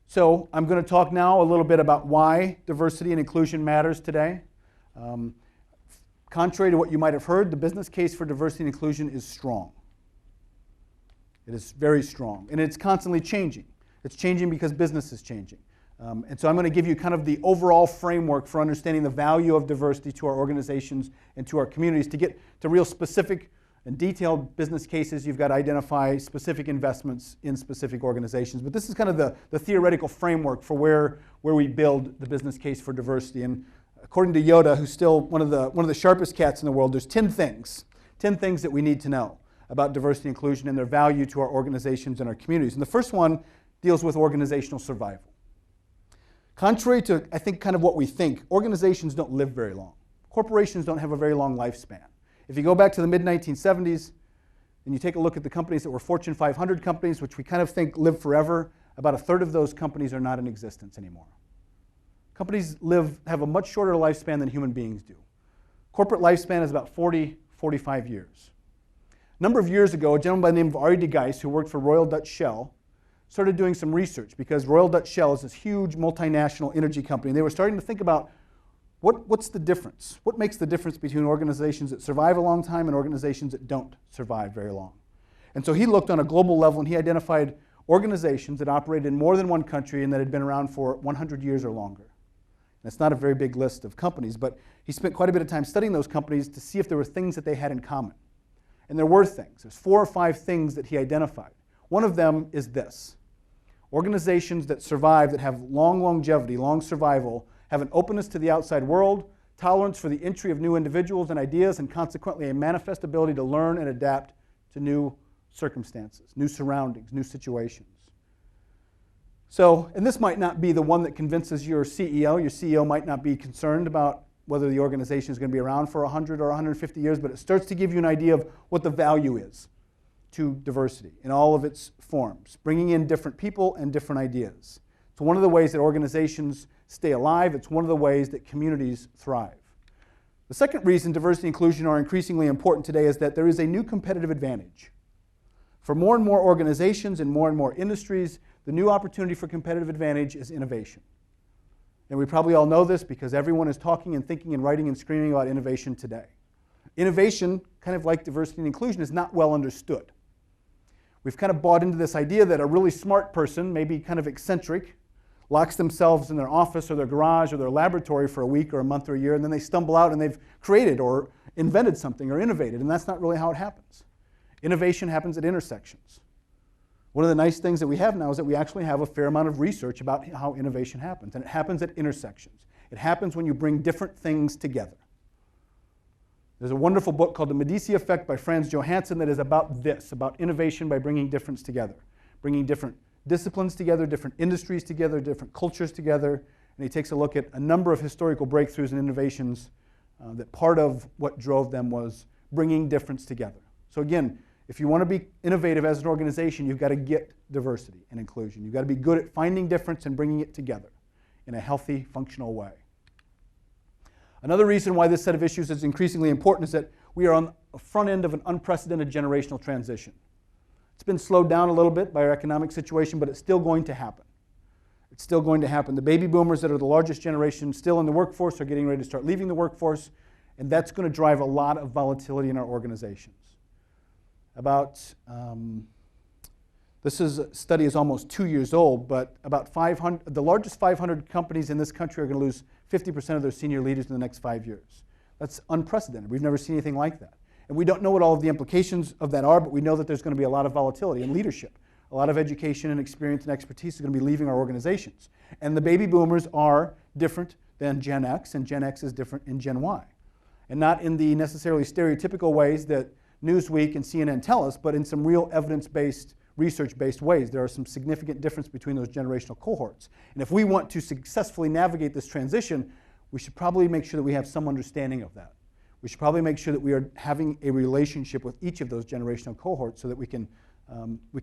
So I'm going to talk now a little bit about why diversity and inclusion matters today. Contrary to what you might have heard, the business case for diversity and inclusion is strong. It is very strong, and it's constantly changing. It's changing because business is changing. And so I'm going to give you kind of the overall framework for understanding the value of diversity to our organizations and to our communities. To get to real specific and detailed business cases, you've got to identify specific investments in specific organizations. But this is kind of the theoretical framework for where we build the business case for diversity. And according to Yoda, who's still one of the sharpest cats in the world, there's 10 things that we need to know about diversity and inclusion and their value to our organizations and our communities. And the first one deals with organizational survival. Contrary to, I think, kind of what we think, organizations don't live very long. Corporations don't have a very long lifespan. If you go back to the mid-1970s and you take a look at the companies that were Fortune 500 companies, which we kind of think live forever, about a third of those companies are not in existence anymore. Companies have a much shorter lifespan than human beings do. Corporate lifespan is about 40, 45 years. A number of years ago, a gentleman by the name of Arie de Geus, who worked for Royal Dutch Shell, started doing some research because Royal Dutch Shell is this huge multinational energy company. And they were starting to think about what's the difference? What makes the difference between organizations that survive a long time and organizations that don't survive very long? And so he looked on a global level and he identified organizations that operated in more than one country and that had been around for 100 years or longer. And it's not a very big list of companies, but he spent quite a bit of time studying those companies to see if there were things that they had in common. And there were things. There's 4 or 5 things that he identified. One of them is this. Organizations that survive, that have long longevity, long survival, have an openness to the outside world, tolerance for the entry of new individuals and ideas, and consequently a manifest ability to learn and adapt to new circumstances, new surroundings, new situations. So, and this might not be the one that convinces your CEO. Your CEO might not be concerned about whether the organization is going to be around for 100 or 150 years, but it starts to give you an idea of what the value is to diversity in all of its forms, bringing in different people and different ideas. It's one of the ways that organizations stay alive. It's one of the ways that communities thrive. The second reason diversity and inclusion are increasingly important today is that there is a new competitive advantage. For more and more organizations and more industries, the new opportunity for competitive advantage is innovation. And we probably all know this because everyone is talking and thinking and writing and screaming about innovation today. Innovation, kind of like diversity and inclusion, is not well understood. We've kind of bought into this idea that a really smart person, maybe kind of eccentric, locks themselves in their office or their garage or their laboratory for a week or a month or a year, and then they stumble out and they've created or invented something or innovated, and that's not really how it happens. Innovation happens at intersections. One of the nice things that we have now is that we actually have a fair amount of research about how innovation happens, and it happens at intersections. It happens when you bring different things together. There's a wonderful book called The Medici Effect by Franz Johansson that is about this, about innovation by bringing difference together, bringing different disciplines together, different industries together, different cultures together, and he takes a look at a number of historical breakthroughs and innovations that part of what drove them was bringing difference together. So again, if you want to be innovative as an organization, you've got to get diversity and inclusion. You've got to be good at finding difference and bringing it together in a healthy, functional way. Another reason why this set of issues is increasingly important is that we are on the front end of an unprecedented generational transition. It's been slowed down a little bit by our economic situation, but it's still going to happen. It's still going to happen. The baby boomers that are the largest generation still in the workforce are getting ready to start leaving the workforce, and that's going to drive a lot of volatility in our organizations. This study is almost 2 years old, but about the largest 500 companies in this country are going to lose 50% of their senior leaders in the next 5 years. That's unprecedented. We've never seen anything like that. And we don't know what all of the implications of that are, but we know that there's going to be a lot of volatility in leadership. A lot of education and experience and expertise is going to be leaving our organizations. And the baby boomers are different than Gen X, and Gen X is different in Gen Y. And not in the necessarily stereotypical ways that Newsweek and CNN tell us, but in some real evidence-based, research-based ways. There are some significant difference between those generational cohorts. And if we want to successfully navigate this transition, we should probably make sure that we have some understanding of that. We should probably make sure that we are having a relationship with each of those generational cohorts so that we can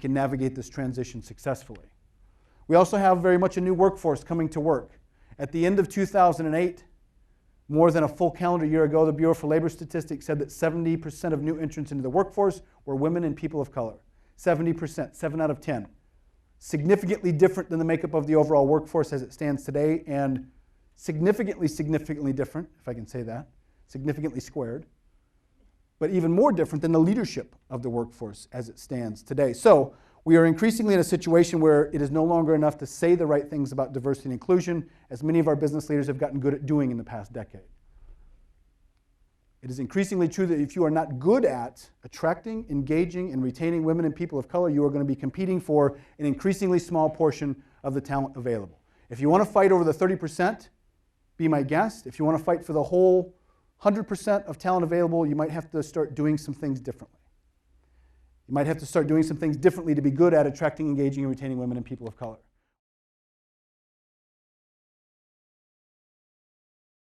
navigate this transition successfully. We also have very much a new workforce coming to work. At the end of 2008, more than a full calendar year ago, the Bureau for Labor Statistics said that 70% of new entrants into the workforce were women and people of color. 70%, 7 out of 10. significantly different than the makeup of the overall workforce as it stands today, and significantly, significantly different, if I can say that, significantly squared, but even more different than the leadership of the workforce as it stands today. So we are increasingly in a situation where it is no longer enough to say the right things about diversity and inclusion, as many of our business leaders have gotten good at doing in the past decade. It is increasingly true that if you are not good at attracting, engaging, and retaining women and people of color, you are going to be competing for an increasingly small portion of the talent available. If you want to fight over the 30%, be my guest. If you want to fight for the whole 100% of talent available, you might have to start doing some things differently. You might have to start doing some things differently to be good at attracting, engaging, and retaining women and people of color.